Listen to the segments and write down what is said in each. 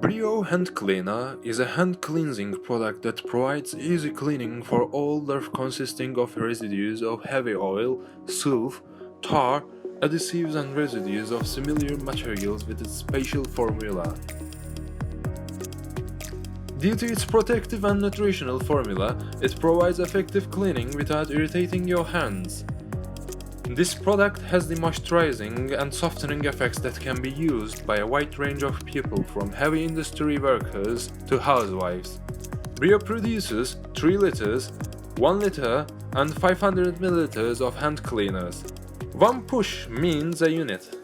Brio Hand Cleaner is a hand cleansing product that provides easy cleaning for all dirt consisting of residues of heavy oil, soot, tar, adhesives and residues of similar materials with its special formula. Due to its protective and nutritional formula, it provides effective cleaning without irritating your hands. This product has the moisturizing and softening effects that can be used by a wide range of people from heavy industry workers to housewives. Brio produces 3 liters, 1 liter and 500 milliliters of hand cleaners. One push means a unit.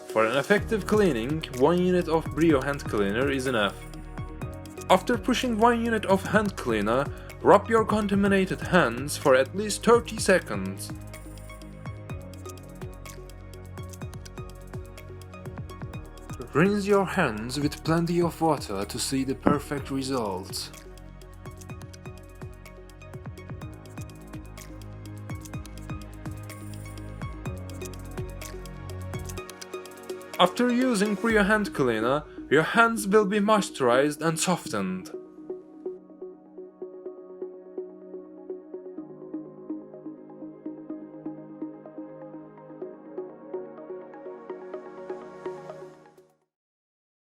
For an effective cleaning, 1 unit of Brio Hand Cleaner is enough. After pushing 1 unit of hand cleaner, rub your contaminated hands for at least 30 seconds. Rinse your hands with plenty of water to see the perfect results. After using Brio Hand Cleaner, your hands will be moisturized and softened.